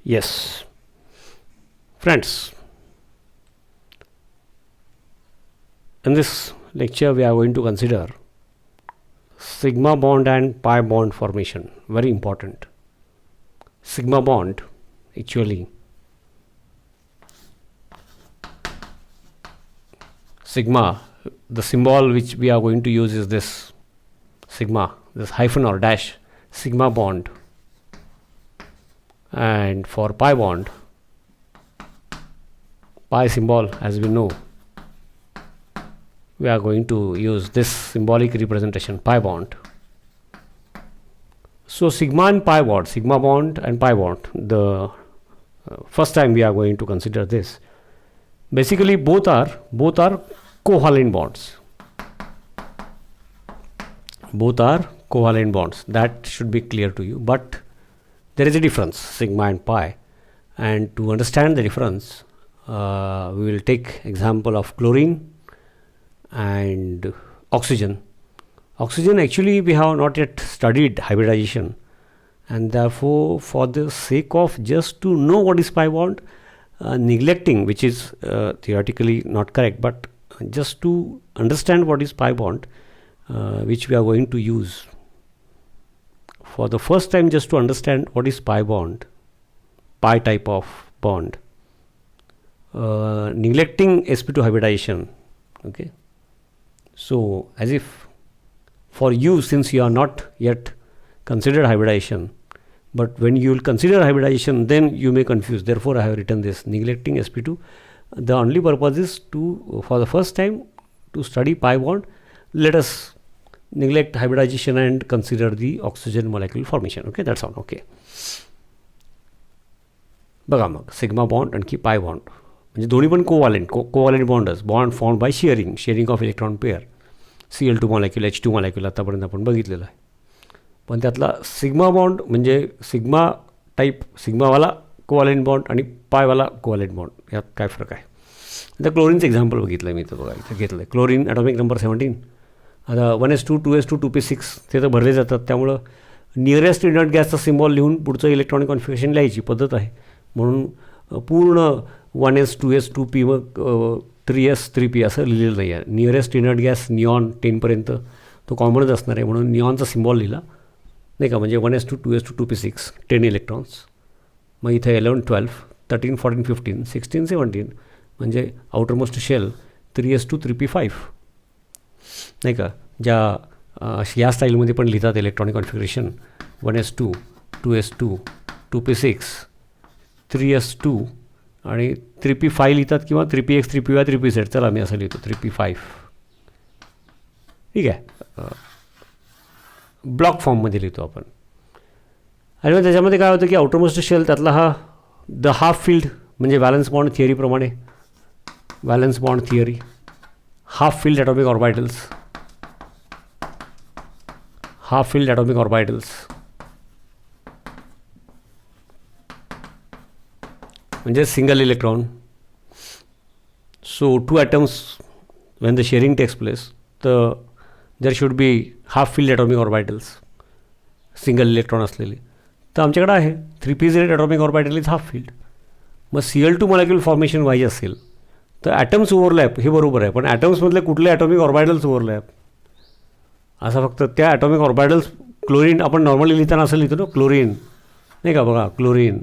Yes, friends, in this lecture we are going to consider sigma bond and pi bond formation. Very important. Sigma bond, actually, sigma, the symbol which we are going to use is this sigma, this hyphen or dash, sigma bond. And for pi bond, pi symbol, as we know, we are going to use this symbolic representation, pi bond. So sigma and pi bond, sigma bond and pi bond, the first time we are going to consider this. Basically both are covalent bonds. Both are covalent bonds. That should be clear to you. But there is a difference, sigma and pi. And to understand the difference, we will take example of chlorine and oxygen. Oxygen, actually we have not yet studied hybridization, and therefore for the sake of just to know what is pi bond, neglecting, which is theoretically not correct, but just to understand what is pi bond, which we are going to use for the first time, just to understand what is pi bond, pi type of bond, neglecting sp2 hybridization. Okay, so as if for you, since you are not yet considered hybridization, but when you will consider hybridization, then you may confuse. Therefore I have written this, neglecting sp2. The only purpose is to, for the first time, to study pi bond, let us neglect hybridization and consider the oxygen molecule formation. Okay, that's all. Okay, बघा मग sigma bond आणखी pi bond म्हणजे दोन्ही पण covalent बॉन्डच, bond form by sharing of electron pair, Cl2 molecule, H2 molecule आतापर्यंत आपण बघितलेलं आहे. पण त्यातला सिग्मा बॉन्ड म्हणजे सिग्मा टाईप, सिग्मावाला कोवॅलेंट बॉन्ड आणि पायवाला कोवॅलेंट बॉन्ड, यात काय फरक आहे. आता क्लोरीनचं एक्झाम्पल बघितलं आहे मी, तर बघा इथं घेतलं आहे क्लोरीन ॲटॉमिक नंबर 17. आता 1s2 2s2 2p6 ते तर भरले जातात, त्यामुळं नियरेस्ट इनर्ट गॅसचा सिम्बॉल लिहून पुढचं इलेक्ट्रॉनिक कॉन्फिगरेशन लिहायची पद्धत आहे. म्हणून पूर्ण 1s 2s 2p मग 3s 3p असं लिहिलेलं नाही आहे. नियरेस्ट इनर्ट गॅस निऑन 10पर्यंत तो कॉमनच असणार आहे, म्हणून निऑनचा सिम्बॉल लिहिला नाही का. म्हणजे 1s2 2s2 2p6 10 इलेक्ट्रॉन्स, मग इथे 11 12 13 14 15 16 17 म्हणजे आउटरमोस्ट शेल 3s2 3p5 नाही का. ज्या या स्टाईलमध्ये पण लिहितात electronic configuration 1s2 2s2 2p6 3s2 आणि 3p5 लिहितात, किंवा 3px 3py 3pz. चला मी असं लिहितो 3p5. ठीक आहे, ब्लॉक फॉर्ममध्ये लिहितो आपण. आणि मग त्याच्यामध्ये काय होतं की आउटरमोस्ट शेल त्यातला हा द हाफ फील्ड, म्हणजे व्हॅलन्स बॉन्ड थिअरीप्रमाणे, valence bond theory, half filled atomic orbitals, half filled atomic orbitals म्हणजे single electron. So 2 atoms when the sharing takes place, there should be half filled atomic orbitals, single electron असलेले. तर आमच्याकडे आहे 3pz atomic orbital is half field. मग Cl2 molecule formation व्हायचे असेल तर atoms overlap, हे बरोबर आहे, पण ॲटम्समधले कुठले ॲटॉमिक ऑर्बिटल्स ओव्हरलॅप, असं फक्त त्या ॲटॉमिक ऑर्बिटल्स. क्लोरीन आपण नॉर्मली लिहिताना असं लिहितो ना, क्लोरीन नाही का. बघा क्लोरीन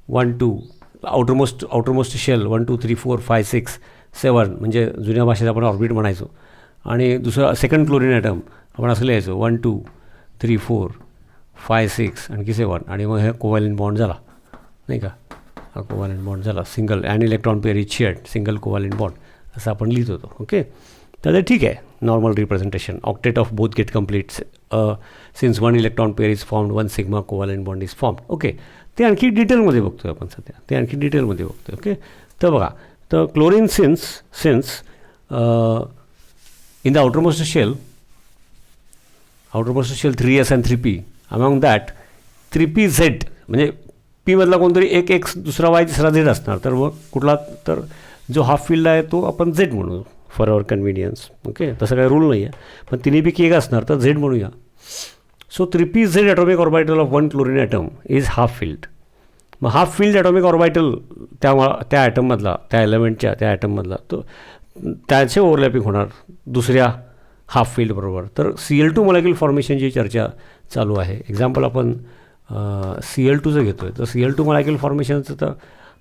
1 2 आउटरमोस्ट शेल 1 2 3 4 5 6 7 म्हणजे जुन्या भाषेत आपण ऑर्बिट म्हणायचो. आणि दुसरं सेकंड क्लोरीन ॲटम आपण असं लिहायचो 1 2 3 4 5 6 आणखी 7, आणि मग हे कोवॅलेंट बॉन्ड झाला नाही का. हा कोवॅलेंट बॉन्ड झाला, single and electron pair is shared, single covalent bond असं आपण लिहित होतो. ओके, तर ते ठीक आहे, normal representation. Octet of both get complete since 1 electron pair is formed, 1 sigma covalent bond is formed. Okay, ते आणखी डिटेलमध्ये बघतो आहे आपण सध्या, ते आणखी डिटेलमध्ये बघतो. ओके, तर बघा, तर chlorine since in the outermost shell 3s and 3p, among that 3pz म्हणजे पी मधला कोणतरी एक एक्स, दुसरा वाय, तिसरा झेड असणार. तर मग कुठला, तर जो हाफ फील्ड आहे तो आपण झेड म्हणू फॉर अवर कन्व्हिनियन्स. ओके, तसं काही रूल नाही आहे, पण तिन्हीपैकी एक असणार तर झेड म्हणूया. So 3pz atomic orbital of one chlorine atom is half filled. मग हाफ फिल्ड ॲटॉमिक ऑर्बिटल त्या ॲटममधला, त्या एलिमेंटच्या त्या ॲटममधला तो त्याचे ओव्हरलॅपिंग होणार दुसऱ्या हाफ फील्डबरोबर. तर Cl2 मॉलिक्यूल फॉर्मेशनची चर्चा चालू आहे. एक्झाम्पल आपण Cl2चं घेतो आहे. तर Cl2 मॉलिक्यूल फॉर्मेशनचं तर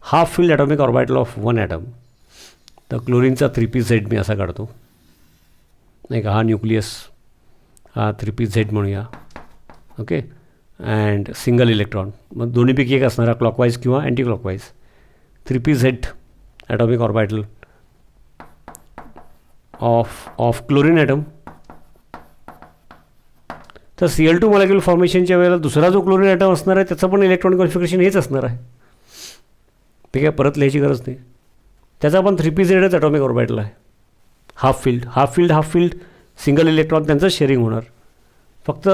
half filled atomic orbital of one atom. तर क्लोरीनचा 3pZ मी असा काढतो नाही का, हा न्यूक्लियस, हा 3pZ म्हणूया. ओके, अँड सिंगल इलेक्ट्रॉन, मग दोन्हीपैकी एक असणारा क्लॉकवाईज किंवा anti clockwise. 3pZ atomic orbital of chlorine atom. तर Cl2 मॉलिक्यूल फॉर्मेशनच्या वेळेला दुसरा जो क्लोरीन ॲटम असणार आहे त्याचं पण इलेक्ट्रॉनिक कॉन्फिगरेशन हेच असणार आहे. ठीक आहे, परत लिहायची गरज नाही. त्याचा पण 3pZच ॲटॉमिक ऑर्बिटल आहे. हाफ फील्ड सिंगल इलेक्ट्रॉन त्यांचंच शेअरिंग होणार. फक्त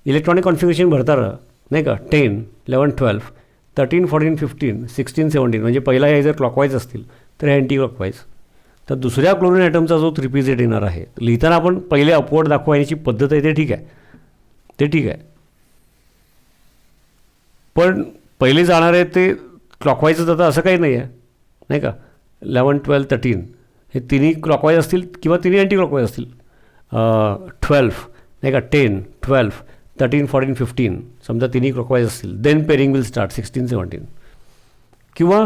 इलेक्ट्रॉनिक कॉन्फिगरेशन भरता राहा नाही का. 10, 11, 12, 13, 14, 15, 16, 17 म्हणजे पहिला हे जर क्लॉकवाईज असतील तर हे अँटी क्लॉकवाईज. तर दुसऱ्या क्लोरीन ॲटमचा जो 3pZ येणार आहे, लिहिताना आपण पहिले अपवर्ड दाखवायची पद्धत आहे ते ठीक आहे, पण पहिले जाणार आहे ते क्लॉकवाईजच आता असं काही नाही आहे नाही का. 11, 12, 13 हे तिन्ही क्लॉकवाईज असतील किंवा तिन्ही अँटी क्लॉकवाईज असतील. 12 नाही का, 10, 12, 13, 14, 15 समजा तिन्ही क्लॉकवाईज असतील, देन पेरिंग विल स्टार्ट 16, 17. किंवा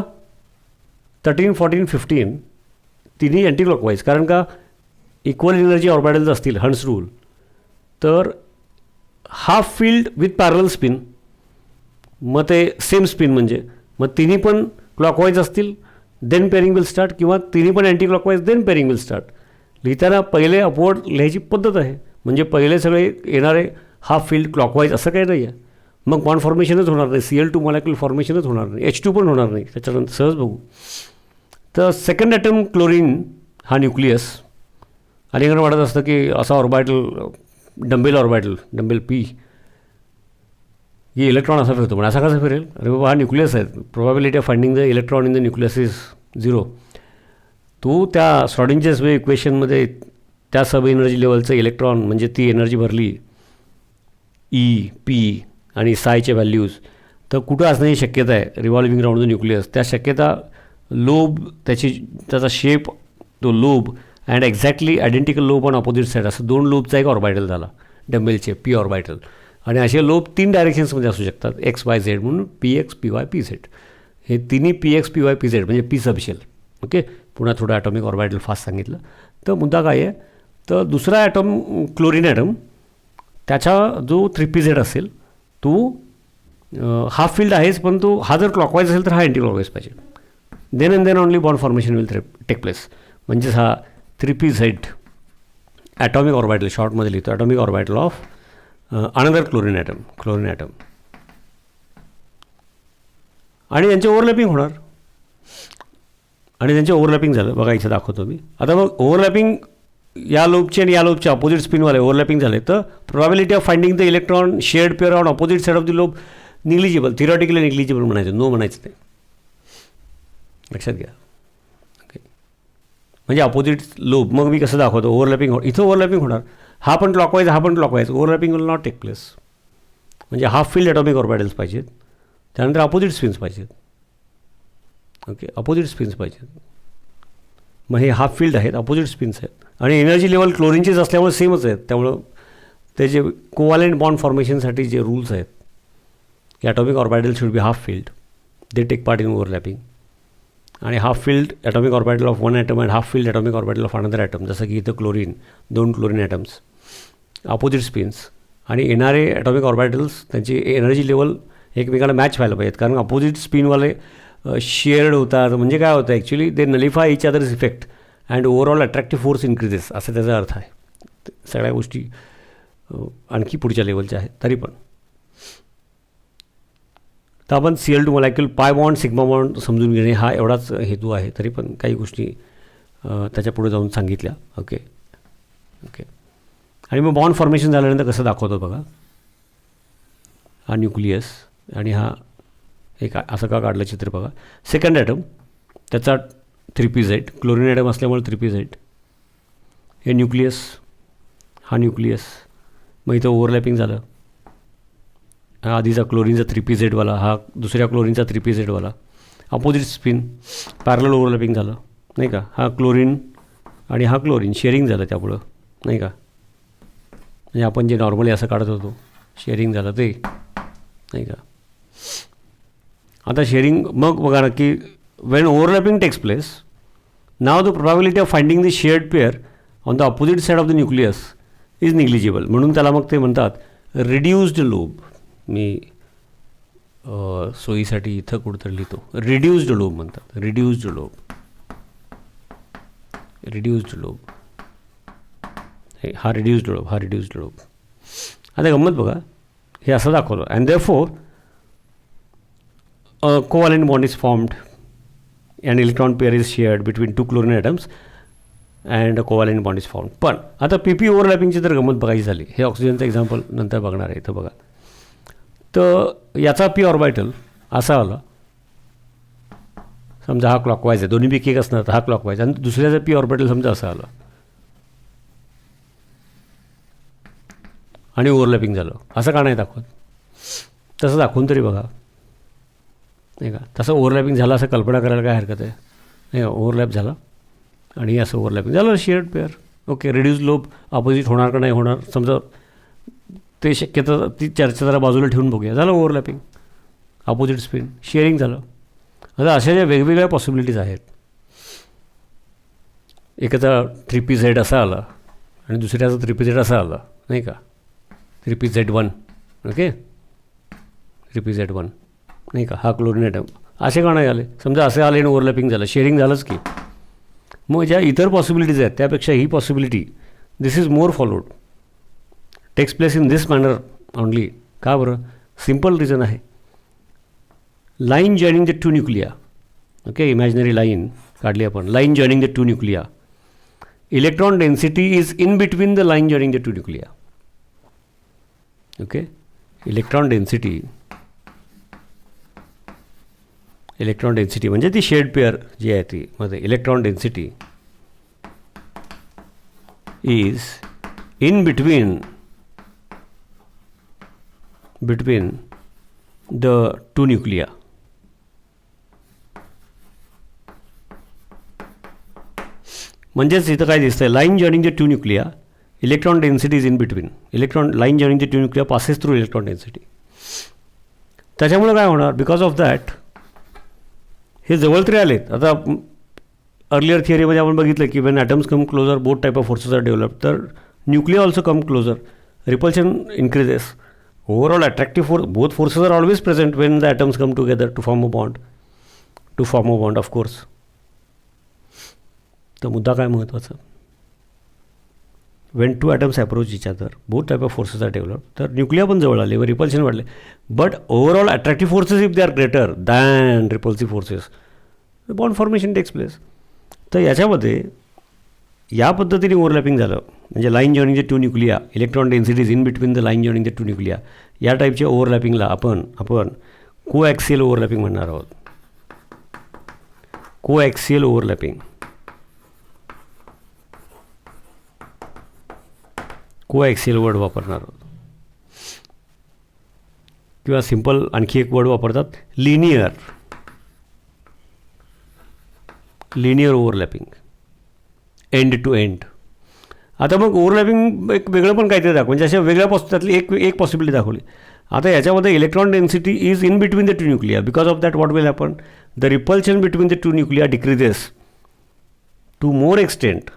13, 14, 15 तिन्ही अँटी क्लॉकवाईज, कारण का इक्वल एनर्जी ऑर्बिटल्स असतील, हंट्स रूल. तर half field with parallel spin, मग ते सेम स्पिन म्हणजे मग तिन्ही पण क्लॉकवाईज असतील, देन पेरिंग विल स्टार्ट, किंवा तिन्ही पण anti clockwise then pairing will start. लिहिताना पहिले अपवर्ड लिहायची पद्धत आहे, म्हणजे पहिले सगळे येणारे हाफ फील्ड क्लॉकवाईज असं काही नाही आहे. मग बॉन्ड फॉर्मेशनच होणार नाही, Cl2 मॉलिक्यूल फॉर्मेशनच होणार नाही, H2 पण होणार नाही. त्याच्यानंतर सहज बघू. तर सेकंड ॲटम क्लोरीन हा न्यूक्लियस, अलीकडे वाटत असतं की असा ऑर्बिटल डंबेल P ही इलेक्ट्रॉन असा फिरतो, पण असा कसा फिरेल? अरे बाबा, हा न्यूक्लियस आहे. Probability of finding the electron in the nucleus is 0. तो त्या श्रॉडिंजर्स वेव्ह इक्वेशनमध्ये त्या सब एनर्जी लेवलचं इलेक्ट्रॉन म्हणजे ती एनर्जी भरली E, P आणि सायचे व्हॅल्यूज, तर कुठं असण्याची शक्यता आहे रिव्हॉल्विंग राऊंड द न्यूक्लियस. त्या शक्यता लोब, त्याचा शेप, तो lobe and exactly identical lobe on opposite side, असं दोन लोबचा एक ऑर्बिटल झाला डंबेलचे P ऑर्बिटल. आणि असे लोब 3 डायरेक्शन्समध्ये असू शकतात, XYZ म्हणून PX, PY, PZ. हे तिन्ही PX, PY, PZ म्हणजे P सबशेल. ओके, पुन्हा थोडं ॲटॉमिक ऑर्बिटल फास्ट सांगितलं. तर मुद्दा काय आहे, तर दुसरा ॲटम क्लोरीन ॲटम, त्याचा जो 3pZ असेल तो हाफ फील्ड आहेच, पण तो हा जर क्लॉकवाईज असेल तर हा अँटी क्लॉकवाईज पाहिजे. Then and then only bond formation will take place. म्हणजेच हा 3pZ ॲटॉमिक ऑर्बिटल, शॉर्टमध्ये लिहितो atomic orbital of another chlorine atom. आणि त्यांचे ओव्हरलॅपिंग होणार, आणि त्यांचे ओव्हरलॅपिंग झालं बघा, इथे दाखवतो मी. आता मग ओव्हरलॅपिंग या लोबचे आणि या लोबचे अपोजिट स्पिनवाले ओव्हरलॅपिंग झाले, तर probability of finding the electron shared pair on opposite side of the lobe negligible, theoretically negligible म्हणायचं, नो म्हणायचं ते, लक्षात घ्या. ओके, म्हणजे अपोजिट लोब. मग मी कसं दाखवतो ओव्हरलॅपिंग, इथं ओव्हरलॅपिंग होणार, हा पण क्लॉकवाईज हा पण clockwise, overlapping will not take place. म्हणजे हाफ फील्ड ॲटॉमिक ऑर्बिटल्स पाहिजेत, त्यानंतर अपोजिट स्पिन्स पाहिजेत. ओके, अपोजिट स्पिन्स पाहिजेत. मग हे हाफ फील्ड आहेत, अपोजिट स्पिन्स आहेत, आणि एनर्जी लेवल क्लोरीनचेच असल्यामुळे सेमच आहेत. त्यामुळं ते जे कोव्हॅलेंट बॉन्ड फॉर्मेशनसाठी जे रूल्स आहेत की atomic orbital should be half filled, they take part in overlapping. आणि half filled atomic orbital of one atom and half filled atomic orbital of another atom, जसं की इथं chlorine, 2 chlorine atoms, opposite spins. आणि येणारे atomic orbitals त्यांची energy level एकमेकांना match व्हायला पाहिजेत, कारण अपोजिट स्पिनवाले शेअर्ड होतात. म्हणजे काय होतं actually, they nullify each other's effect and overall attractive force increases, असं त्याचा अर्थ आहे. सगळ्या गोष्टी आणखी पुढच्या लेवलच्या आहेत. तरी पण तर आपण Cl2 molecule pi bond sigma bond समजून घेणे हा एवढाच हेतू आहे. तरी पण काही गोष्टी त्याच्या पुढे जाऊन सांगितल्या. ओके, आणि मग बॉन्ड फॉर्मेशन झाल्यानंतर कसं दाखवतो बघा, हा न्यूक्लियस आणि हा एक असं का काढलं चित्र बघा. सेकंड ॲटम त्याचा 3pZ, क्लोरीन ॲटम असल्यामुळे 3pZ. हे न्यूक्लियस, हा न्यूक्लियस, मग इथं ओव्हरलॅपिंग झालं हा आधीचा क्लोरीनचा 3pZ वाला, हा दुसऱ्या क्लोरीनचा 3pZ वाला, अपोजिट स्पिन, पॅरलल ओव्हरलॅपिंग झालं नाही का. हा क्लोरीन आणि हा क्लोरीन शेअरिंग झालं त्यामुळं नाही का. म्हणजे आपण जे नॉर्मली असं काढत होतो शेअरिंग झालं ते नाही का. आता शेअरिंग मग बघा ना की when overlapping takes place, now the probability of finding the shared pair on the opposite side of the nucleus is negligible. म्हणून त्याला मग ते म्हणतात रिड्यूस्ड लोब. मी सोयीसाठी इथं कुठंतरी लिहितो, रिड्यूस्ड लोब म्हणतात, रिड्यूस्ड लोब, रिड्यूस्ड लोब. हा रिड्यूस्ड लोब, हा रिड्यूस्ड लोब. आता गंमत बघा, हे असं दाखवलं and therefore covalent bond is formed and electron pair is shared between 2 chlorine atoms and a covalent bond is formed. पण आता PP ओव्हरलॅपिंगची जर गंमत बघायची झाली, हे ऑक्सिजनचं एक्झाम्पल नंतर बघणार आहे इथं बघा. तर याचा p ऑर्बिटल असा आला, समजा हा क्लॉकवाईज आहे, दोन्हीपैकी एक असणार तर हा क्लॉकवाईज, आणि दुसऱ्याचा p ऑर्बिटल समजा असा आला आणि ओव्हरलॅपिंग झालं. असं का नाही दाखवत? तसं दाखवून तरी बघा नाही का. तसं ओव्हरलॅपिंग झालं असं कल्पना करायला काय हरकत आहे नाही का. ओव्हरलॅप झाला आणि असं ओव्हरलॅपिंग झालं, shared pair. Okay, reduce lobe opposite होणार का नाही होणार समजा, ते शक्यता ती चर्चा जरा बाजूला ठेवून बघूया. झालं ओव्हरलॅपिंग, अपोजिट स्पिन, शेअरिंग झालं. आता अशा ज्या वेगवेगळ्या पॉसिबिलिटीज आहेत, एकाचा 3pZ असा आला आणि दुसऱ्याचा 3pZ असा आला नाही का, 3pZ1 ओके, 3pZ1 नाही का, हा क्लोरीन ॲटम. असे का नाही आले? समजा असे आले आणि ओव्हरलॅपिंग झालं, शेअरिंग झालंच की. मग ज्या इतर पॉसिबिलिटीज आहेत त्यापेक्षा ही possibility, this is more followed, takes place in this manner only. का बरं? सिम्पल रिझन आहे. Line joining the 2 nuclei, okay, imaginary line काढली आपण, line joining the 2 nuclei, electron density is in between the line joining the 2 nuclei. Okay, electron density म्हणजे ती shared pair जी आहे ती मध्ये, electron density is in between the 2 nuclei. म्हणजेच इथं काय दिसतंय, line joining the 2 nuclei, electron density is in between, line joining the 2 nuclei passes through electron density. त्याच्यामुळे काय होणार, बिकॉज ऑफ दॅट हे जवळ तरी आलेत. आता अर्लियर थिअरीमध्ये आपण बघितलं की when atoms come closer both type of forces are develop, तर nuclei also come closer, repulsion increases. Overall attractive force, both forces are always present when the atoms come together to form a bond of course. तर मुद्दा काय महत्त्वाचा, when 2 atoms approach each other both type of forces are develop, तर nuclei पण जवळ आले व repulsion वाढले. But overall attractive forces if they R greater than repulsive forces, bond formation takes place. तर याच्यामध्ये या पद्धतीने ओव्हरलॅपिंग झालं, म्हणजे line joining the 2 nuclei, electron densities in between the line joining the 2 nuclei, या टाईपच्या ओव्हरलॅपिंगला आपण कोॲक्सियल ओव्हरलॅपिंग म्हणणार आहोत. कोॲक्सियल ओव्हरलॅपिंग, कोॲक्सियल वर्ड वापरणार आहोत. किंवा सिम्पल आणखी एक वर्ड वापरतात, linear overlapping, end to end. आता मग ओव्हरलॅपिंग एक वेगळं पण काहीतरी दाखव, म्हणजे अशा वेगळ्या त्यातली एक पॉसिबिलिटी दाखवली. आता याच्यामध्ये electron density is in between the 2 nuclei, because of that what will happen, the repulsion between the 2 nuclei decreases to more extent.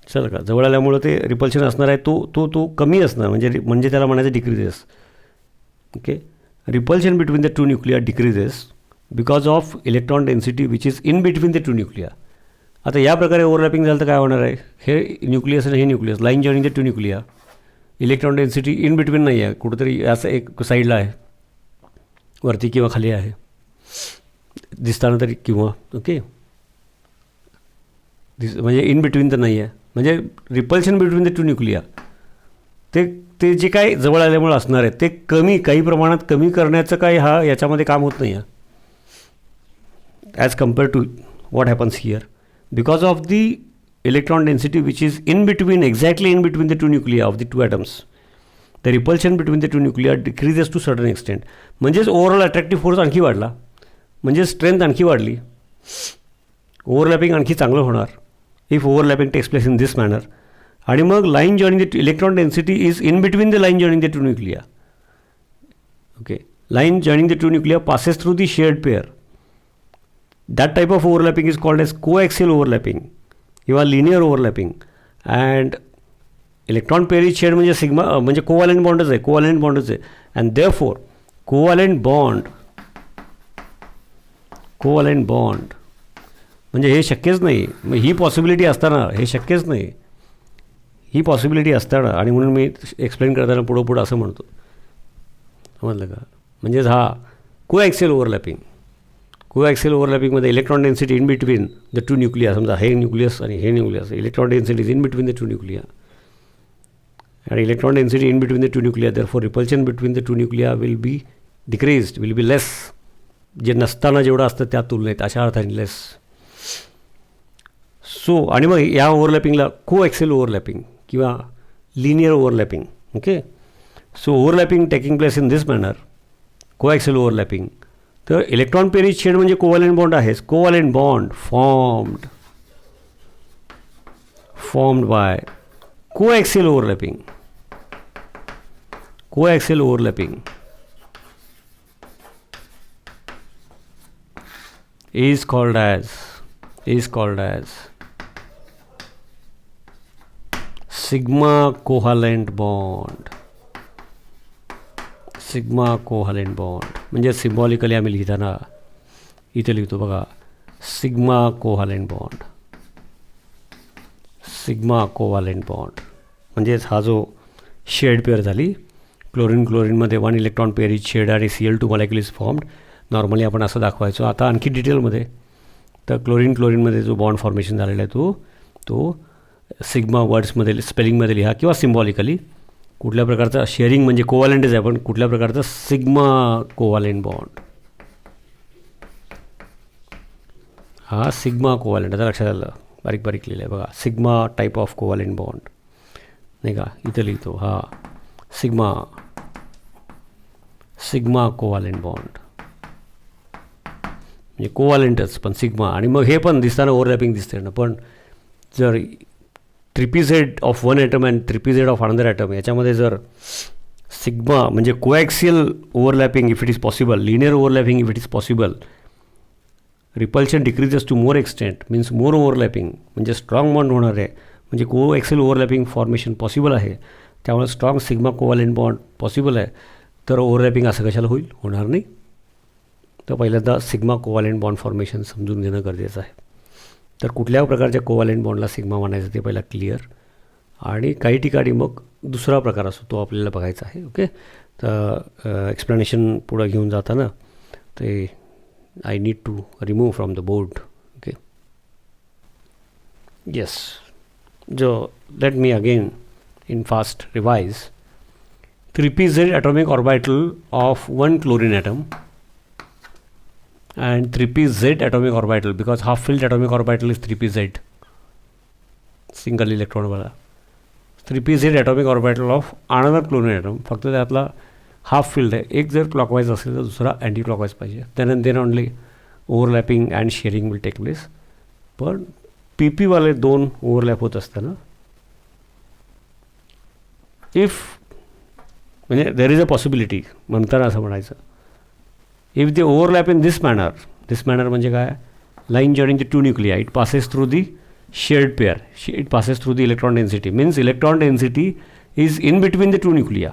चल का, जवळ आल्यामुळं ते रिपल्शन असणार आहे तो कमी असणार, म्हणजे त्याला म्हणायचं decreases. Okay, repulsion between the 2 nuclei decreases because of electron density which is in between the 2 nuclei. आता या प्रकारे ओव्हरलॅपिंग झालं तर काय होणार आहे, हे न्यूक्लियस आणि हे nucleus, line joining the 2 nuclei, electron density in between नाही आहे, कुठंतरी असं एक साईडला आहे, वरती किंवा खाली आहे दिसताना तरी, किंवा ओके म्हणजे इन बिटवीन तर नाही आहे. म्हणजे रिपल्शन बिटवीन द 2 न्यूक्लिया ते जे काय जवळ आल्यामुळे असणार आहे ते काही प्रमाणात कमी करण्याचं काही याच्यामध्ये काम होत नाही आहे, as compare to what happens here, because of the electron density which is exactly in between the 2 nuclei of the 2 atoms. The repulsion between the two nuclei decreases to certain extent. म्हणजेच overall attractive force आणखी वाढला, म्हणजे strength आणखी वाढली, overlapping आणखी चांगलं होणार if overlapping takes place in this manner. आणि मग line joining the electron density is in between the line joining the two nuclei. Okay, line joining the two nuclei passes through the shared pair. That type of overlapping is called as coaxial overlapping किंवा linear overlapping. And electron pair is shared म्हणजे sigma म्हणजे covalent बॉन्डच आहे, covalent बॉन्डच आहे. And therefore covalent bond म्हणजे हे शक्यच नाही. मग ही पॉसिबिलिटी असताना हे शक्यच नाही, ही पॉसिबिलिटी असताना, आणि म्हणून मी एक्सप्लेन करताना पुढं असं म्हणतो, समजलं का? म्हणजेच हा कोॲक्सियल ओव्हरलॅपिंगमध्ये electron density in between the two nuclei, समजा हे न्यूक्लियस आणि हे nucleus, electron density is in between the two nuclei, आणि electron density in between the two nuclei, therefore repulsion between the two nuclei will be decreased, will be less, जे नसताना जेवढं असतं त्या तुलनेत, अशा अर्थाने लेस. सो आणि मग या ओव्हरलॅपिंगला कोॲक्सियल ओव्हरलॅपिंग किंवा linear overlapping. Okay, so overlapping taking place in this manner, coaxial overlapping. तर इलेक्ट्रॉन पेअर इज शेड म्हणजे कोव्हॅलेंट बॉन्ड आहेच. Covalent bond formed by coaxial overlapping. Coaxial overlapping is called as sigma covalent bond. Sigma covalent bond म्हणजे symbolically आम्ही लिहिताना इथे लिहितो बघा, sigma covalent bond म्हणजेच हा जो शेड पेअर झाली, क्लोरीनमध्ये 1 इलेक्ट्रॉन पेअर इज शेड आणि Cl2 molecule is formed. Normally आपण असं दाखवायचो. आता आणखी डिटेलमध्ये तर क्लोरीनमध्ये जो बॉन्ड फॉर्मेशन झालेला आहे तो सिग्मा वर्ड्समध्ये स्पेलिंगमध्ये लिहा किंवा सिम्बॉलिकली. कुठल्या प्रकारचा शेअरिंग म्हणजे कोव्हॅलेंटच आहे, पण कुठल्या प्रकारचा सिग्मा कोव्हॅलेंट बॉन्ड, हा सिग्मा कोव्हॅलेंट. आता लक्षात आलं, बारीक लिहिलं आहे बघा, sigma type of covalent bond नाही का, इथं लिहितो हा सिग्मा कोव्हॅलेंट बॉन्ड म्हणजे कोव्हॅलेंटच पण सिग्मा. आणि मग हे पण दिसताना ओव्हरलॅपिंग दिसते ना, पण जर two p z of one atom and two p z of another atom याच्यामध्ये जर सिग्मा म्हणजे coaxial overlapping if it is possible, linear overlapping if it is possible, repulsion decreases to more extent means more overlapping म्हणजे strong bond होणार आहे, म्हणजे coaxial overlapping formation possible आहे, त्यामुळे strong sigma covalent bond possible आहे. तर overlapping असं कशाला होईल, होणार नाही. तर पहिल्यांदा सिग्मा कोव्हॅलेंट बॉन्ड फॉर्मेशन समजून घेणं गरजेचं आहे. तर कुठल्या प्रकारच्या कोव्हॅलेंट बॉन्डला सिग्मा म्हणायचं ते पहिला क्लिअर, आणि काही ठिकाणी मग दुसरा प्रकार असतो तो आपल्याला बघायचा आहे. ओके, तर एक्सप्लेनेशन पुढं घेऊन जाताना ते I need to remove from the board. Okay, yes, जो let me again in fast revise. 3pz atomic orbital of one chlorine atom and 3pz atomic orbital, because half filled atomic orbital is 3pz, single electron वाला. 3pz atomic orbital of another chlorine atom, फक्त त्यातला half filled आहे, एक जर clockwise असेल तर दुसरा anti clockwise पाहिजे, then only overlapping and sharing will take place. पण PP वाले दोन ओव्हरलॅप होत असताना इफ म्हणजे देर इज अ पॉसिबिलिटी म्हणताना असं म्हणायचं, if they overlap in this manner म्हणजे काय, line joining the two nuclei, it passes through the shared pair, it passes through the electron density, means electron density is in between the two nuclei,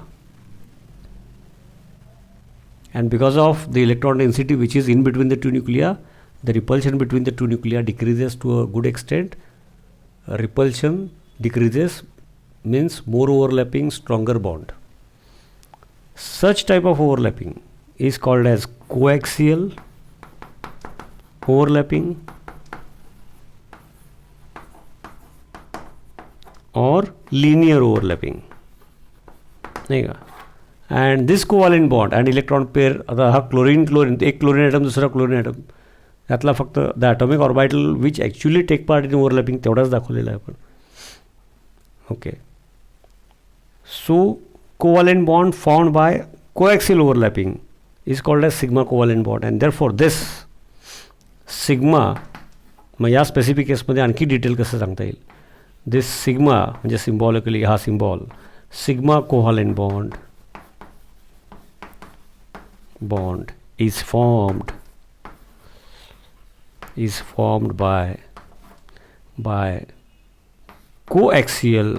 and because of the electron density which is in between the two nuclei, the repulsion between the two nuclei decreases to a good extent. Repulsion decreases means more overlapping, stronger bond. Such type of overlapping is called as coaxial overlapping or linear overlapping, नहीं का. And this covalent bond and electron pair, आता हा chlorine एक chlorine atom दुसरा chlorine atom, त्यातला फक्त the atomic orbital which actually take part in overlapping तेवढाच दाखवलेला आहे आपण. Okay, so covalent bond formed by coaxial overlapping is called as sigma covalent bond, and therefore this sigma, मग या specific केसमध्ये आणखी डिटेल कसं सांगता येईल. दिस सिग्मा म्हणजे सिम्बॉलिकली हा symbol sigma covalent bond is formed by कोॲक्सियल,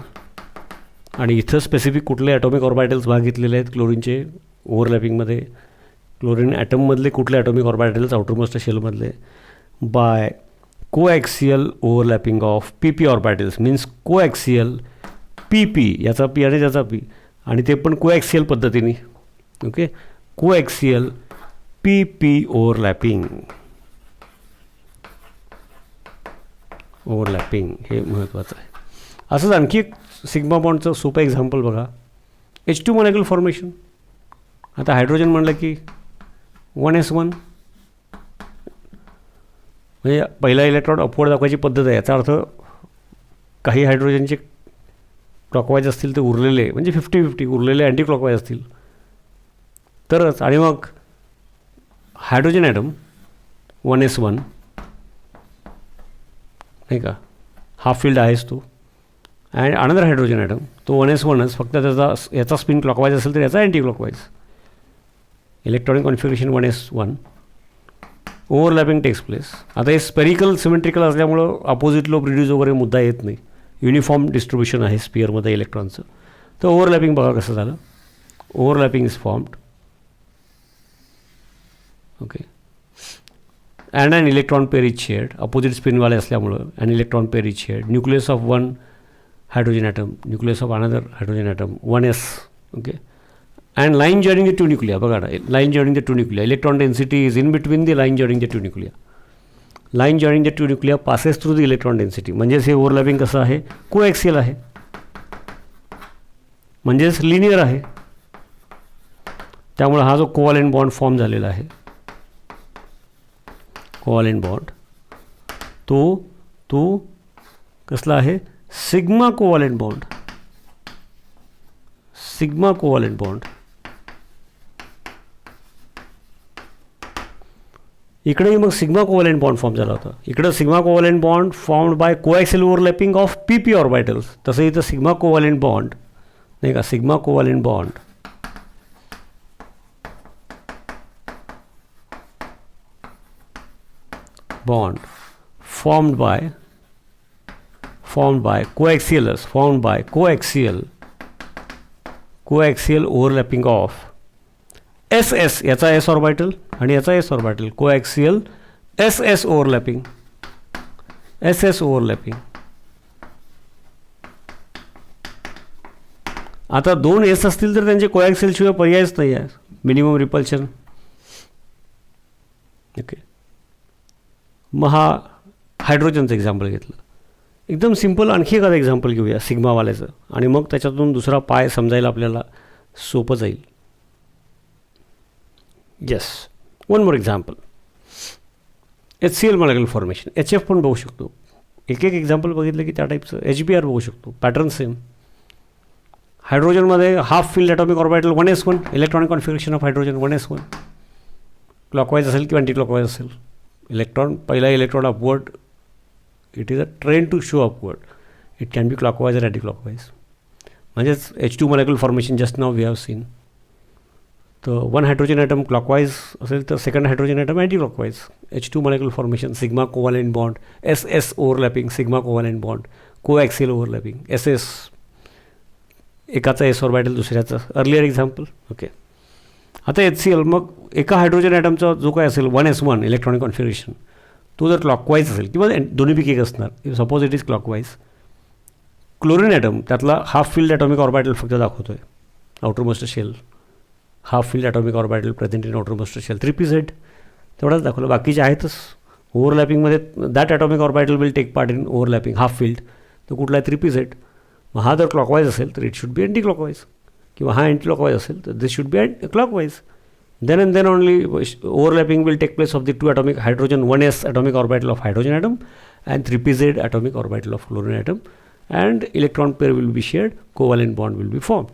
आणि इथं स्पेसिफिक कुठले ॲटॉमिक ऑर्बिटल्स भाग घेतलेले आहेत क्लोरीनचे ओव्हरलॅपिंगमध्ये, क्लोरीन ॲटममधले कुठले ॲटॉमिक ऑर्बिटल्स आउटरमोस्ट शेलमधले, by coaxial overlapping of PP orbitals, means coaxial PP, याचा P आणि त्याचा P, आणि ते पण कोॲक्सियल पद्धतीने. ओके, कोॲक्सियल PP ओव्हरलॅपिंग हे महत्त्वाचं आहे. असंच आणखी एक सिग्मा बॉन्डचं सोपं एक्झाम्पल बघा, H2 मॉलिक्युल फॉर्मेशन. आता हायड्रोजन म्हणलं की 1s1, म्हणजे पहिला इलेक्ट्रॉन अपवर्ड दाखवायची पद्धत आहे. याचा अर्थ काही हायड्रोजनचे क्लॉकवाईज असतील ते उरलेले, म्हणजे 50-50 उरलेले अँटी क्लॉकवाईज असतील तरच. आणि मग हायड्रोजन ॲटम 1s1 नाही का, हाफ फील्ड आहेच तो, अँड अनदर हायड्रोजन ॲटम तो 1s1च, फक्त याचा स्पिन क्लॉकवाईज असेल तर याचा anti clockwise. Electronic configuration 1s1, overlapping takes place. आता हे स्पेरिकल सिमेट्रिकल असल्यामुळं अपोजिट लो प्रिड्यूस वगैरे मुद्दा येत नाही, युनिफॉर्म डिस्ट्रीब्युशन आहे स्पिअरमध्ये इलेक्ट्रॉनचं. तर ओव्हरलॅपिंग बघा कसं झालं. Overlapping is formed, okay, and an electron pair is shared, opposite स्पिनवाले असल्यामुळं an electron pair is shared, nucleus of one hydrogen atom, nucleus of another hydrogen atom 1s, okay, and line joining the two nuclei. बघा ना, line joining the two nuclei, electron density is in between the line joining the two nuclei. Line joining the two nuclei passes through the electron density. म्हणजेच हे overlapping कसं आहे, कोॲक्सियल आहे, म्हणजेच linear आहे. त्यामुळे हा जो कोव्हॅलेंट बॉन्ड फॉर्म झालेला आहे, कोव्हॅलेंट बॉन्ड तो कसला आहे, sigma covalent bond. Sigma covalent bond. इकडेही मग सिग्मा कोव्हॅलेंट बॉन्ड फॉर्म झाला होता. इकडं sigma covalent bond formed by coaxial overlapping of PP orbitals. तसं इथं सिग्मा कोव्हॅलेंट बॉन्ड नाही का, sigma covalent bond formed by coaxial overlapping of SS, याचा S ऑर्बिटल आणि याचा S orbital, coaxial SS overlapping. आता 2 S असतील तर त्यांचे कोॲक्सियल शिवाय पर्यायच नाही आहे, मिनिमम रिपल्शन. ओके, मग हा हायड्रोजनचं एक्झाम्पल घेतलं. एकदम सिम्पल आणखी एखादं एक्झाम्पल घेऊया सिग्मावाल्याचं, आणि मग त्याच्यातून दुसरा पाय समजायला आपल्याला सोपं जाईल. Yes, one more example, HCl molecular formation. HF पण बघू शकतो. एक एक्झाम्पल बघितलं की त्या टाईपचं HBr बघू शकतो. Pattern same. हायड्रोजनमध्ये half filled atomic orbital 1s1, electronic configuration of hydrogen 1s1, clockwise असेल किंवा अँटी क्लॉकवाईज असेल. इलेक्ट्रॉन, पहिला electron upward, it is a trend to show upward, it can be clockwise or anti clockwise. म्हणजेच H2 molecular formation just now we have seen. तर 1 hydrogen atom clockwise असेल तर second hydrogen atom anti clockwise. H2 molecular formation, sigma covalent bond, SS overlapping, sigma covalent bond, coaxial overlapping, SS एकाचा S orbital दुसऱ्याचा, earlier example. Okay, आता HCl मग एका hydrogen ॲटमचा जो काय असेल 1s1 इलेक्ट्रॉनिक कॉन्फिगरेशन, तो जर क्लॉकवाईज असेल किंवा दोन्हीपैकी एक असणार, suppose it is clockwise. Chlorine atom त्यातला हाफ फील्ड ॲटॉमिक ऑर्बिटल फक्त दाखवतो आहे, outermost shell, half filled atomic orbital present in outermost shell, 3pz तेवढाच दाखवलं. बाकीचे आहेतच ओव्हरलॅपिंगमध्ये. That atomic orbital will take part in overlapping half filled. तर कुठला आहे 3pz. मग हा जर क्लॉकवाईज असेल तर it should be anti clockwise, किंवा हा अँटी क्लॉकवाईज असेल तर this should be clockwise. then and then only overlapping will take place of the two atomic hydrogen 1s atomic orbital of hydrogen atom and 3pz atomic orbital of chlorine atom, and electron pair will be shared, covalent bond will be formed.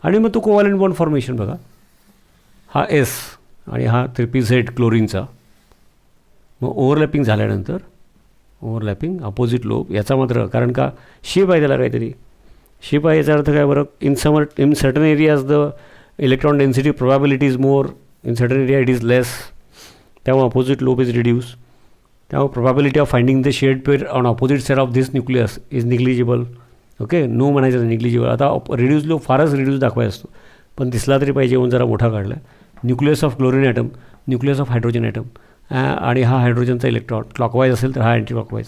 आणि मग तो covalent bond formation बघा, हा S आणि हा 3pZ क्लोरीनचा. मग overlapping झाल्यानंतर overlapping opposite lobe याचा मात्र, कारण का शेप आहे त्याला काहीतरी शेप आहे, याचा अर्थ काय बरं, in certain areas the electron density probability is more, in certain area it is less, त्यामुळे अपोजिट लोब इज रिड्यूस, त्यामुळे probability of finding the shared pair on opposite side of this nucleus is negligible. Okay, no म्हणायचं negligible. आता reduce lobe फारच reduce दाखवायचा असतो, पण दिसला तरी पाहिजे म्हणून जरा मोठा काढला. Nucleus of chlorine atom, nucleus of hydrogen atom, आणि हा हायड्रोजनचा इलेक्ट्रॉन क्लॉकवाईज असेल तर हा अँटी क्लॉकवाईज,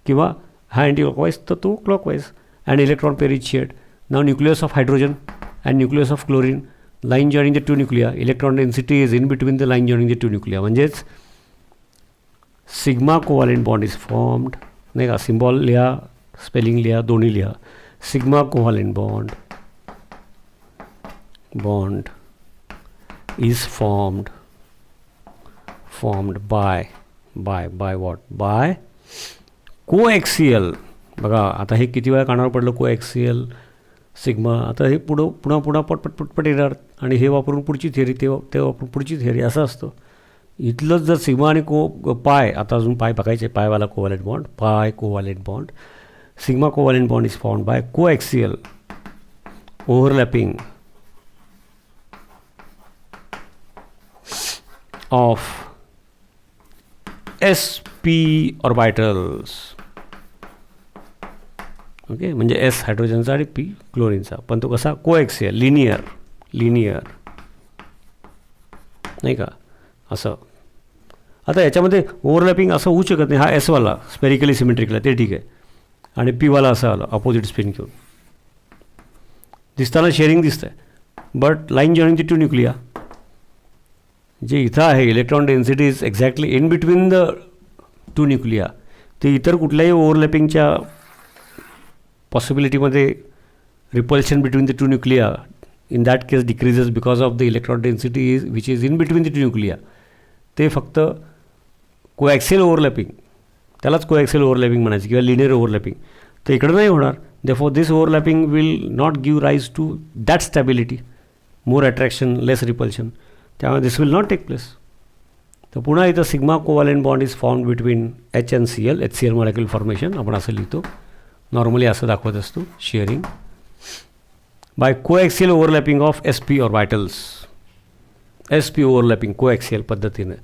किंवा हा अँटी क्लॉकवाईज तर तो clockwise, and electron pair is shared. Now nucleus of hydrogen and nucleus of chlorine, line joining the two nuclei, electron density is in between the line joining the two nuclei. म्हणजेच sigma covalent bond is formed, नाही का, symbol लिहा, spelling लिहा, दोन्ही लिहा. Sigma covalent bond is formed by what, by coaxial. बघा आता हे किती वेळा कानावर पडलं, कोएक्सियल सिग्मा. आता हे पुन्हा पटपट येणार आणि हे वापरून पुढची थिअरी, ते वापरून पुढची थिअरी, असं असतं. इथलंच जर सिग्मा आणि पाय, आता अजून पाय बघायचे, पायवाला covalent bond, pi covalent bond, sigma covalent bond is formed by coaxial overlapping of sp orbitals. Okay, म्हणजे एस हायड्रोजनचा आणि पी क्लोरीनचा, पण तो कसा, कोएक्सियल, लिनियर नाही का, असं. आता याच्यामध्ये ओव्हरलॅपिंग असं होऊ शकत नाही. हा एसवाला स्पेरिकली सिमेट्रिकला ते ठीक आहे, आणि पीवाला असं आलं अपोजिट स्पिन घेऊन, दिसताना शेअरिंग दिसतंय, but line joining the two nuclei जे इथं आहे, electron density is exactly in between the two nuclei. ते इतर कुठल्याही ओव्हरलॅपिंगच्या पॉसिबिलिटीमध्ये repulsion between the two nuclei in that case decreases because of the electron density is which is in between the two nuclei. ते फक्त कोॲक्सियल overlapping, त्यालाच कोॲक्सियल overlapping म्हणायचं, किंवा लिनियर ओव्हरलॅपिंग. तर इकडं नाही होणार. Therefore this overlapping will not give rise to that stability, more attraction, less repulsion, त्यामुळे this will not take place. तर पुन्हा इथं sigma covalent bond is formed between H and CL, HCl molecule formation आपण असं लिहितो, normally असं दाखवत असतो, sharing by coaxial overlapping of sp orbitals, sp overlapping coaxial पद्धतीने.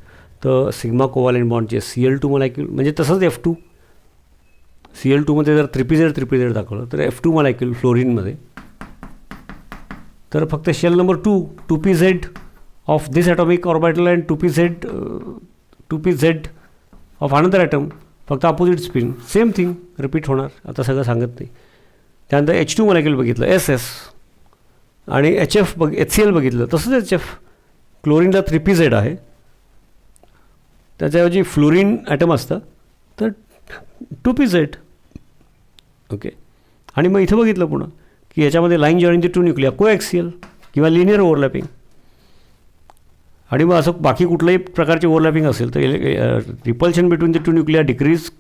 तर सिग्मा कोव्हॅलेंट बॉन्डचे Cl2 मॉलिक्युल, म्हणजे तसंच F2, Cl2मध्ये जर 3pZ दाखवलं तर F2 मॉलिक्युल फ्लोरीनमध्ये, तर फक्त shell number 2pZ of this atomic orbital and 2pZ of another atom, फक्त opposite spin, same thing repeat होणार. आता सगळं सांगत नाही. त्यानंतर H2 मॉलिक्युल बघितलं, SS, आणि HCl बघितलं, तसंच HF. क्लोरीनला 3pZ आहे, त्याच्याऐवजी फ्लोरीन ॲटम असतं तर 2pZ. ओके, आणि मग इथं बघितलं पुन्हा की याच्यामध्ये line joining the two nuclei, coaxial किंवा लिनियर ओव्हरलॅपिंग. आणि मग असं बाकी कुठल्याही प्रकारची ओव्हरलॅपिंग असेल तर repulsion between the two nuclei decrease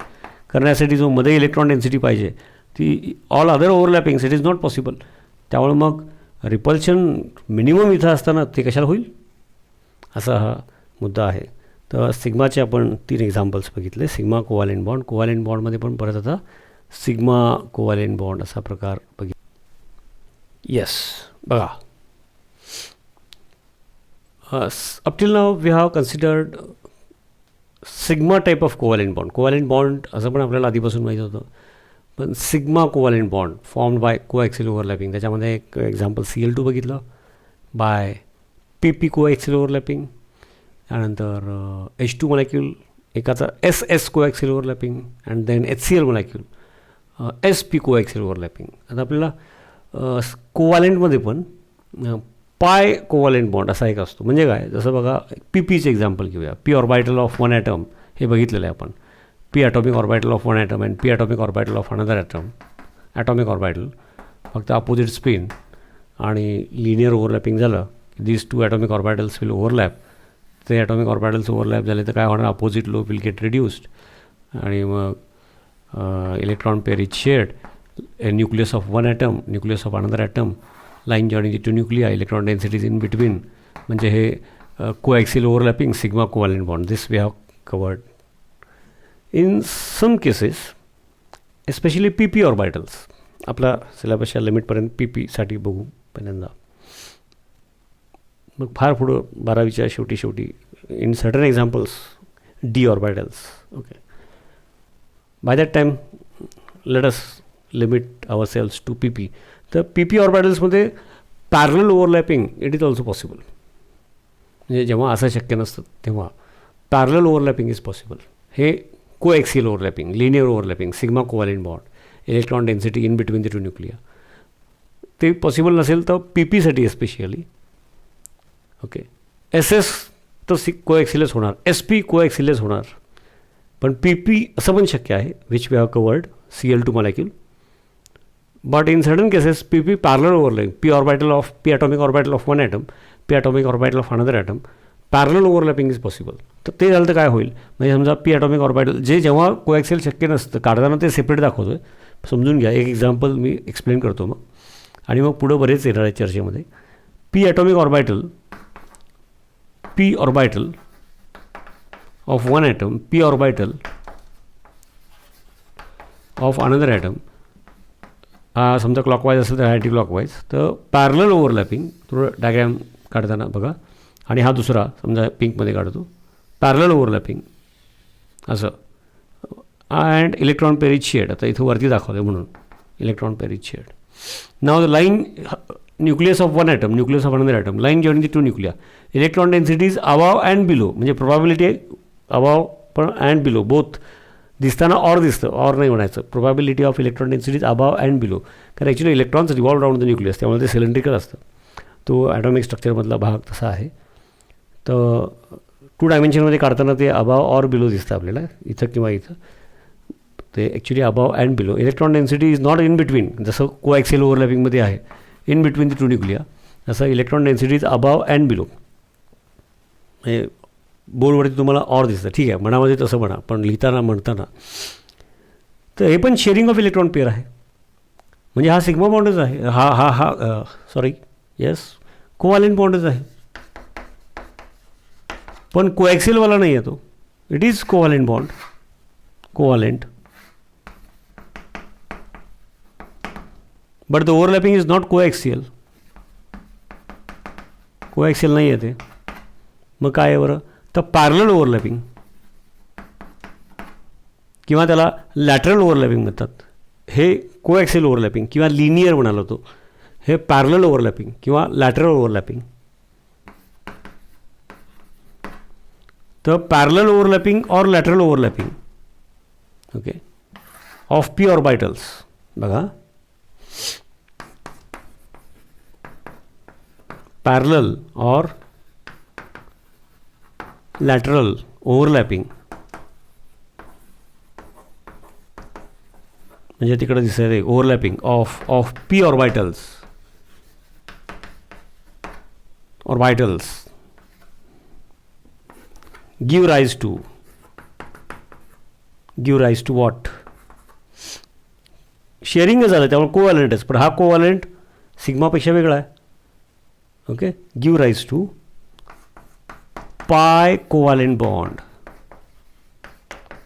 करण्यासाठी जो मध्ये इलेक्ट्रॉन डेन्सिटी पाहिजे ती all other overlappings it is not possible. त्यामुळे मग रिपल्शन मिनिमम इथं असताना ते कशाला होईल, असा हा मुद्दा आहे. तर सिग्माचे आपण 3 एक्झाम्पल्स बघितले. सिग्मा कोव्हॅलेंट बॉन्ड, कोव्हॅलेंट बॉन्डमध्ये पण परत आता सिग्मा कोव्हॅलेंट बॉन्ड असा प्रकार बघितला. येस, बघा, up till now we have considered sigma type of covalent bond. Covalent bond असं पण आपल्याला आधीपासून माहीत होतं, पण sigma covalent bond formed bye coaxial overlapping, त्याच्यामध्ये एक एक्झाम्पल Cl2 बघितलं बाय PP कोएक्सियल ओव्हरलॅपिंग. त्यानंतर H2 मॉलिक्यूल एकाचा SS coaxial overlapping, and then HCl molecule SP coaxial overlapping. आता आपल्याला कोव्हॅलेंटमध्ये पण पाय कोव्हॅलेंट बॉन्ड असा एक असतो. म्हणजे काय, जसं बघा PPचे एक्झाम्पल घेऊया. P orbital of one atom हे बघितलेलं आहे आपण, P atomic orbital of one atom and P atomic orbital of another atom, atomic orbital, फक्त अपोजिट स्पिन आणि लिनियर ओव्हरलॅपिंग झालं, these 2 atomic orbitals will overlap. ते ॲटॉमिक ऑर्बिटल्स ओव्हरलॅप झाले तर काय होणार, opposite lobe will get reduced, आणि मग electron pair is shared, nucleus of one atom, nucleus of another atom, line joining two nuclei, electron densities in between, म्हणजे हे coaxial overlapping, sigma covalent bond. This we have covered. In some cases especially P P orbitals, आपला सिलेबसच्या लिमिटपर्यंत P पीसाठी बघू पहिल्यांदा, मग फार पुढं 12वीच्या शेवटी in certain examples D orbitals. Okay, by that time let us limit ourselves to P P. तर पी पी ऑर्बिटल्समध्ये parallel overlapping it is also possible. म्हणजे जेव्हा असं शक्य नसतं तेव्हा पॅरलल ओव्हरलॅपिंग इज पॉसिबल. हे coaxial overlapping, linear overlapping, sigma covalent bond, electron density in between the two nuclei, ते पॉसिबल नसेल तर पी पीसाठी एस्पेशली. ओके, एस एस तर कोएक्सिलच होणार, एस पी कोएक्सिलच होणार, पण पी पी असं पण शक्य आहे, which we have covered, CL2 molecule. But in certain cases P P parallel overlapping, P atomic orbital of one atom, P atomic orbital of another atom, parallel overlapping is possible. तर ते झालं तर काय होईल, म्हणजे समजा पी ॲटॉमिक ऑर्बिटल जे जेव्हा कोएक्सियल शक्य नसतं काढताना ते सेपरेट दाखवतो आहे. समजून घ्या, एक एक्झाम्पल मी एक्सप्लेन करतो मग, आणि मग पुढं बरेच येणार आहे चर्चेमध्ये. P atomic orbital, P orbital of one atom, P orbital of another atom, समजा क्लॉकवाईज असेल तर अँटी क्लॉकवाईज, तर पॅरलल ओव्हरलॅपिंग थोडं डायग्रॅम काढताना बघा. आणि हा दुसरा समजा पिंकमध्ये काढतो, पॅरलल ओव्हरलॅपिंग असं, अँड इलेक्ट्रॉन पेरिज शेड. आता इथं वरती दाखवलं आहे म्हणून इलेक्ट्रॉन पेरिज शेड. नाव the line nucleus of one atom, nucleus of another atom, line joining the two nuclei, electron densities above and below, म्हणजे प्रोबॅबिलिटी आहे अबाव पण अँड बिलो बोथ, दिसताना ऑर दिसतं, ऑर नाही म्हणायचं, probability of electron densities above and below. कारण actually electrons revolve round the nucleus, त्यामुळे ते सिलेंड्रिकल असतं. तो ॲटॉमिक स्ट्रक्चरमधला भाग तसा आहे. तर 2 डायमेन्शनमध्ये काढताना ते अबाव ऑर बिलो दिसतं आपल्याला, इथं किंवा इथं. ते actually above and below. Electron density is not in between, जसं कोॲक्सियल ओव्हरलॅपिंगमध्ये आहे in between the two nuclei, जसं electron density is above and below. म्हणजे बोर्डवरती तुम्हाला ऑर दिसतं, ठीक आहे, मनामध्ये तसं म्हणा, पण लिहिताना म्हणताना तर हे पण शेअरिंग ऑफ इलेक्ट्रॉन पेअर आहे. म्हणजे हा सिग्मा बॉन्डच आहे, हा सॉरी येस कोव्हॅलेंट बॉन्डच आहे, पण कोॲक्सियलवाला नाही आहे तो, it is covalent bond, covalent. But the overlapping is not coaxial, coaxial नाही आहे ते. मग काय आहे बरं, तर पॅरलल ओव्हरलॅपिंग किंवा त्याला लॅटरल ओव्हरलॅपिंग म्हणतात. हे कोॲक्सियल ओव्हरलॅपिंग किंवा लिनियर म्हणाला तो, हे पॅरलल ओव्हरलॅपिंग किंवा लॅटरल ओव्हरलॅपिंग. तर पॅरलल ओव्हरलॅपिंग और lateral overlapping, okay, of P orbitals. बघा, पॅरलल और लॅटरल ओव्हरलॅपिंग म्हणजे तिकडे दिसत आहे overlapping of P orbitals give rise to what, sharing झालं, त्यामुळे कोव्हॅलेंटच, पण हा कोव्हॅलेंट सिग्मापेक्षा वेगळा आहे. Okay, give rise to pi covalent bond,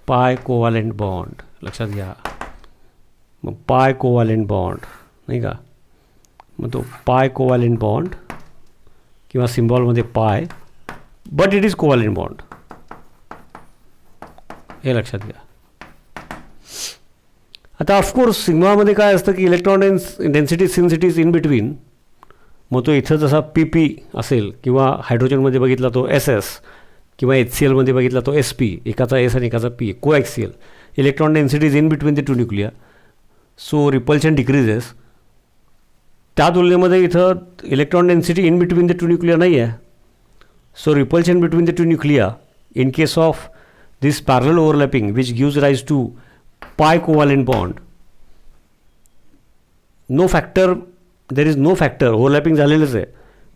pi covalent bond लक्षात घ्या. मग पाय कोव्हॅलेंट बॉन्ड नाही का, मग तो पाय कोव्हॅलेंट बॉन्ड किंवा सिम्बॉलमध्ये पाय, but it is covalent bond, हे लक्षात घ्या. आता ऑफकोर्स सिग्मामध्ये काय असतं की इलेक्ट्रॉन डेन्सिटी सिन्सिटीज इन बिटवीन, मग तो इथं जसा पी पी असेल किंवा हायड्रोजनमध्ये बघितला तो एस एस किंवा HClमध्ये बघितला तो SP, एकाचा एस आणि एकाचा P, coaxial. Electron densities in between the two nuclei, so repulsion decreases. त्या तुलनेमध्ये इथं electron density in between the two nuclei नाही आहे, so repulsion between the two nuclei in case of this parallel overlapping which gives rise to pi covalent bond, no factor, there is no factor, overlapping झालेलंच आहे,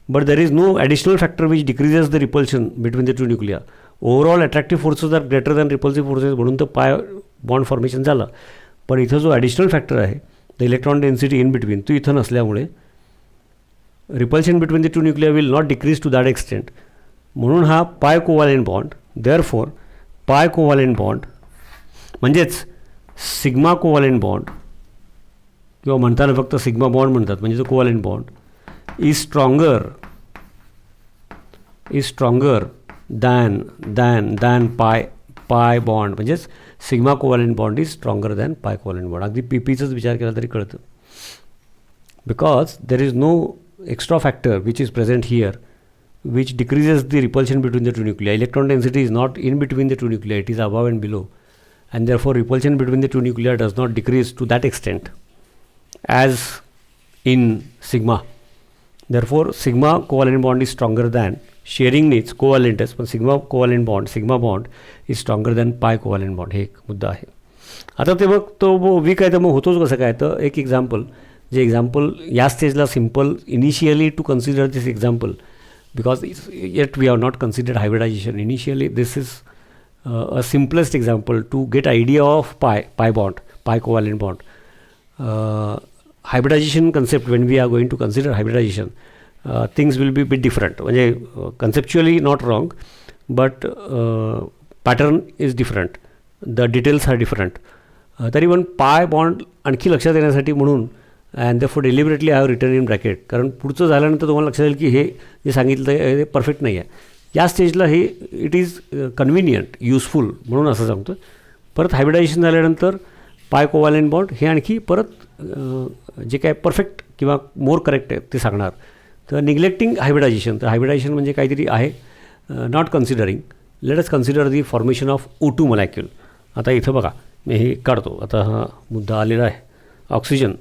but there is no additional factor which decreases the repulsion between the two nuclei. Overall attractive forces are greater than repulsive forces, म्हणून तर pi bond formation झालं. पण इथं जो additional factor आहे the electron density in between, तो इथं नसल्यामुळे repulsion between the two nuclear will not decrease to that extent. म्हणून हा pi covalent bond, therefore pi covalent bond म्हणजेच सिग्मा कोव्हॅलेंट बॉन्ड किंवा म्हणताना फक्त सिग्मा बॉन्ड म्हणतात, म्हणजे जो covalent bond is stronger than pi bond. म्हणजेच sigma covalent bond is stronger than pi covalent bond. अगदी पीपीचाच विचार केला तरी कळतं. Because there is no extra factor which is present here which decreases the repulsion between the two nuclei. Electron density is not in between the two nuclei, it is above and below, and therefore repulsion between the two nuclei does not decrease to that extent as in sigma. Therefore sigma covalent bond is stronger than, sharing needs covalent but sigma covalent bond, sigma bond is stronger than pi covalent bond. हे एक मुद्दा आहे. आता ते मग तो weak आहे तर मग होतोच कसं काय. तर एक एक्झाम्पल, जे एक्झाम्पल या स्टेजला simple initially to consider this example, because yet we have not considered hybridization initially. This is a simplest example to get idea of pi bond, pi covalent bond. Hybridization concept, when we are going to consider hybridization, things will be a bit different. Conceptually not wrong, but pattern is different, the details are different. तरी पण pi bond आणखी लक्षात येण्यासाठी म्हणून and therefore deliberately I have return in bracket, कारण पुढचं झाल्यानंतर तुम्हाला लक्षात येईल की हे जे सांगितलं आहे हे परफेक्ट नाही आहे. या स्टेजला हे इट इज कन्व्हिनियंट, युजफुल म्हणून असं सांगतो. परत हायब्रिडायझेशन झाल्यानंतर पाय कोव्हॅलेंट बॉन्ड हे आणखी परत जे काय परफेक्ट किंवा मोर करेक्ट आहे ते सांगणार. तर निग्लेक्टिंग हायब्रिडायझेशन, तर हायब्रिडायझेशन म्हणजे काहीतरी आहे not considering. Let us consider the formation of O2 molecule. आता इथं बघा मी हे काढतो. आता हा मुद्दा आलेला आहे ऑक्सिजन.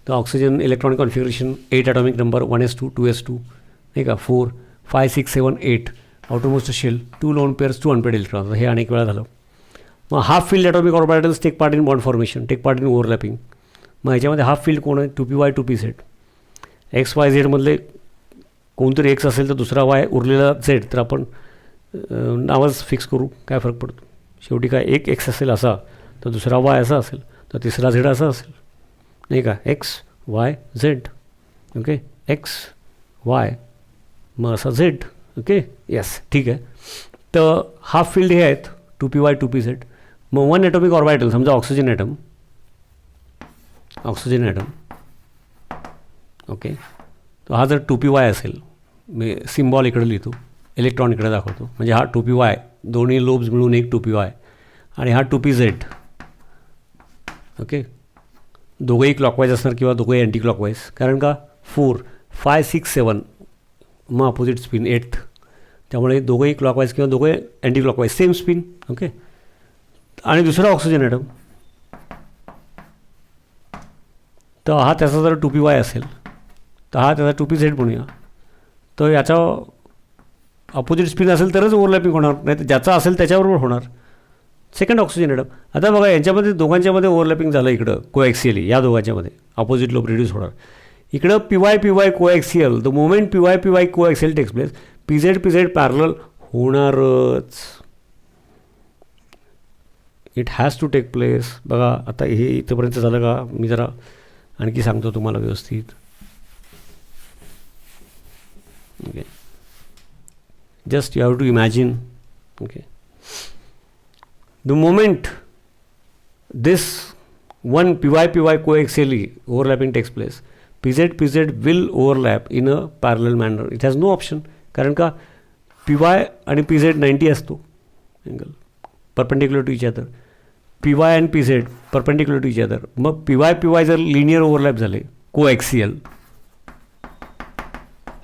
तर oxygen electronic configuration 8 atomic number 1s2 2s2 नाही का, 4 5 6 7 8 outermost shell 2 lone pairs 2 unpaired electron. हे अनेक वेळा झालं. मग half filled atomic orbitals take part in bond formation, take part in overlapping. मग ह्याच्यामध्ये हाफ फिल्ड कोण आहे, 2p y 2p z. XYZ मधले कोणतरी एक्स असेल तर दुसरा वाय उरलेला झेड, तर आपण नावच फिक्स करू, काय फरक पडतो. शेवटी काय एक एक्स असेल असा तर दुसरा वाय असा असेल तर तिसरा झेड असा असेल नाही का, x Y Z. Okay, x Y मग असा झेड. ओके यस ठीक आहे. तर हाफ फील्ड हे आहेत 2p y 2p z. मग 1 ॲटॉमिक ऑर्बिटल समजा ऑक्सिजन ॲटम ओके, तर हा जर 2p y असेल, मी सिम्बॉल इकडे लिहितो, इलेक्ट्रॉन इकडे दाखवतो, म्हणजे हा 2p y, दोन्ही लोब्स मिळून एक 2p y, आणि हा 2p z. ओके, दोघंही क्लॉकवाईज असणार किंवा दोघंही अँटी क्लॉकवाईज, कारण का 4 5 6 7 मग अपोजिट स्पिन 8th, त्यामुळे दोघंही क्लॉकवाईज किंवा दोघंही anti clockwise same spin. Okay, आणि दुसरा ऑक्सिजन ॲटम, तर हा त्याचा जर 2p y असेल तर हा त्याचा 2p z म्हणूया. तर याचा अपोजिट स्पिन असेल तरच ओव्हरलॅपिंग होणार, नाही तर ज्याचा असेल त्याच्याबरोबर होणार. सेकंड ऑक्सिजन ॲटम, आता बघा यांच्यामध्ये दोघांच्यामध्ये ओव्हरलॅपिंग झालं इकडं कोॲक्सियली, या दोघांच्यामध्ये अपोजिट लोब रिड्यूस होणार. इकडं P Y coaxial, the moment P Y coaxial takes place, P Z parallel होणारच. It has to take place. बघा आता हे इथंपर्यंत झालं का, मी जरा आणखी सांगतो तुम्हाला व्यवस्थित. Okay, just you have to imagine. Okay, the moment this one py coaxially overlapping takes place, pz will overlap in a parallel manner. It has no option, कारण का py आणि pz 90 असतो angle, perpendicular to each other. py आणि pz perpendicular to each other. मग py जर linear overlap झाले coaxial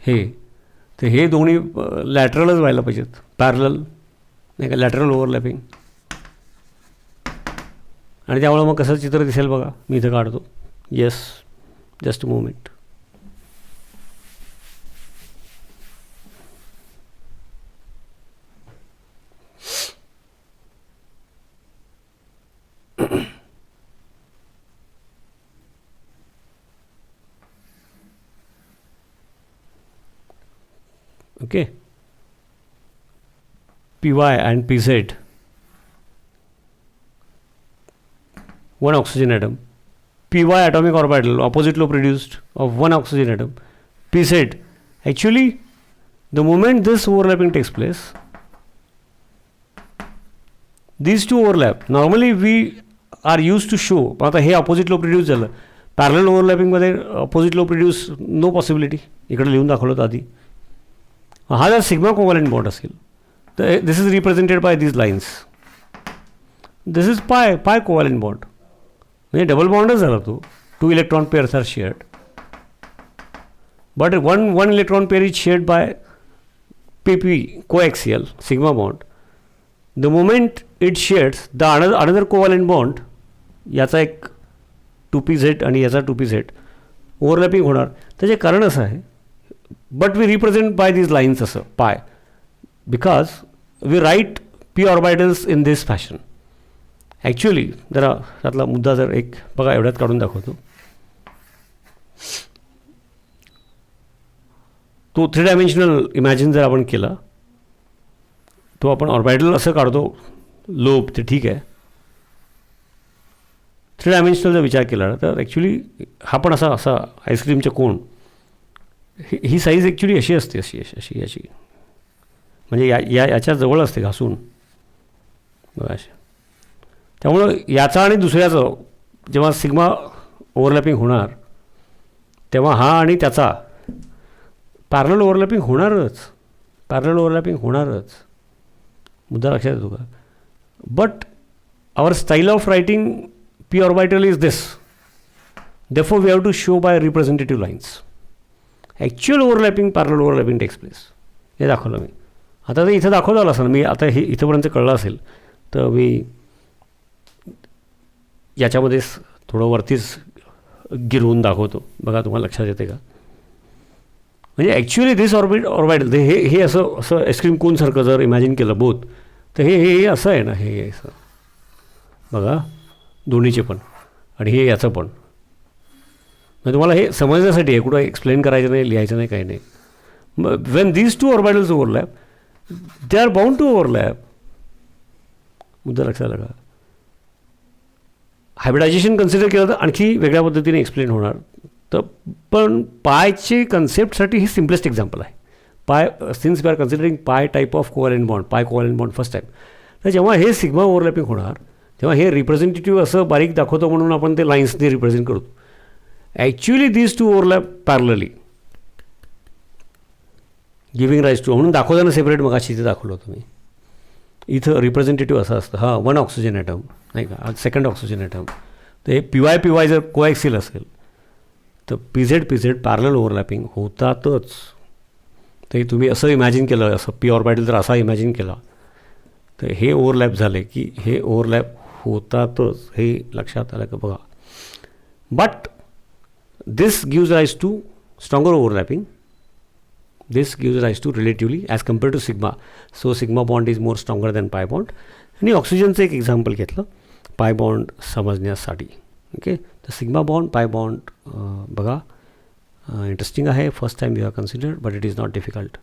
हे, तर हे दोन्ही लॅटरलच व्हायला पाहिजेत, पॅरलल नाही का, लॅटरल ओव्हरलॅपिंग. आणि त्यामुळे मग कसं चित्र दिसेल बघा, मी इथं काढतो. Yes, just a moment. Okay, py and pz, one oxygen atom, py atomic orbital opposite lobe reduced of one oxygen atom, pz actually the moment this overlapping takes place, these two overlap. Normally we are used to show, आता हे opposite lobe produce झालं, parallel ओव्हरलॅपिंगमध्ये opposite lobe produce no possibility, इकडे लिहून दाखवलं होतं आधी. हा जर सिग्मा कोव्हॅलंट बॉन्ड असेल तर this is represented by these lines. This is pi covalent bond, म्हणजे डबल बॉन्डच झाला तो. 2 electron pairs are shared, but one electron pair is shared by PP coaxial sigma bond. The moment it shares the another covalent bond, याचा एक 2pz आणि याचा 2pz overlapping होणार. त्याचे कारण असं आहे, but we represent by these lines असं pi, because we write p orbitals in this fashion. Actually जरा त्यातला मुद्दा जर एक बघा एवढ्यात काढून दाखवतो. तो 3 डायमेन्शनल इमॅजिन जर आपण केला, तो आपण ऑर्बिटल असं काढतो लोब, ते ठीक आहे. 3 डायमेन्शनलचा विचार केला तर ॲक्च्युली हा पण असा आईस्क्रीमचे कोण, ही साईज ॲक्च्युली अशी असते, अशी याची, म्हणजे याच्या जवळ असते घासून बघा अशी. त्यामुळं याचा आणि दुसऱ्याचं जेव्हा सिग्मा ओव्हरलॅपिंग होणार तेव्हा हा आणि त्याचा पॅरलल ओव्हरलॅपिंग होणारच. मुद्दा लक्षात येतो का? But our style of writing p orbital is this, therefore we have to show by representative lines. Actual overlapping parallel overlapping takes place, हे दाखवलं मी. आता ते इथं दाखवलं आलं असेल, मी आता हे इथंपर्यंत कळलं असेल तर मी याच्यामध्येच थोडं वरतीच गिरवून दाखवतो. बघा तुम्हाला लक्षात येते का? म्हणजे ॲक्च्युली दिस ऑर्बिटल हे असं आईस्क्रीम कोनसारखं जर इमॅजिन केलं बोथ, तर हे असं आहे ना, हे असं बघा दोन्हीचे पण आणि हे याचं पण. म्हणजे तुम्हाला हे समजण्यासाठी आहे, कुठं एक्सप्लेन करायचं नाही, लिहायचं नाही, काही नाही. When these 2 orbitals overlap, they are bound to overlap. मुद्दा लक्षात आला का? हायब्रिडायझेशन कन्सिडर केलं तर आणखी वेगळ्या पद्धतीने एक्सप्लेन होणार. तर पण पायचे कन्सेप्टसाठी हे सिम्पलेस्ट एक्झाम्पल आहे. पाय, सिन्स वी आर कन्सिडरिंग पाय टाईप ऑफ कोव्हॅलंट बॉन्ड, पाय कोव्हॅलंट बॉन्ड फर्स्ट टाईम, तर जेव्हा हे सिग्मा ओव्हरलॅपिंग होणार तेव्हा हे रिप्रेझेंटेटिव्ह असं बारीक दाखवतो म्हणून आपण ते लाईन्सने रिप्रेझेंट करतो. Actually these 2 overlap parallelly, giving rise to, म्हणून दाखवताना सेपरेट मगाशी इथे दाखवलं होतं मी. इथं रिप्रेझेंटेटिव्ह असं असतं, हां 1 ऑक्सिजन ॲटम नाही का, 2nd ऑक्सिजन ॲटम. तर हे PY जर कोएक्सियल असेल तर PZ पॅरलल ओव्हरलॅपिंग होतातच. तर तुम्ही असं इमॅजिन केलं, असं p ऑर्बिटल जर असा इमॅजिन केला तर हे ओव्हरलॅप झाले की हे ओव्हरलॅप होतातच, हे लक्षात आलं का बघा. But this gives rise to stronger overlapping, this gives rise to relatively as compare to sigma. So sigma bond is more stronger than pi bond. आणि ऑक्सिजनचं एक एक्झाम्पल घेतलं पाय बॉन्ड समजण्यासाठी. ओके, तर सिग्मा बॉन्ड पाय बॉन्ड बघा interesting आहे. First time we have considered, but it is not difficult.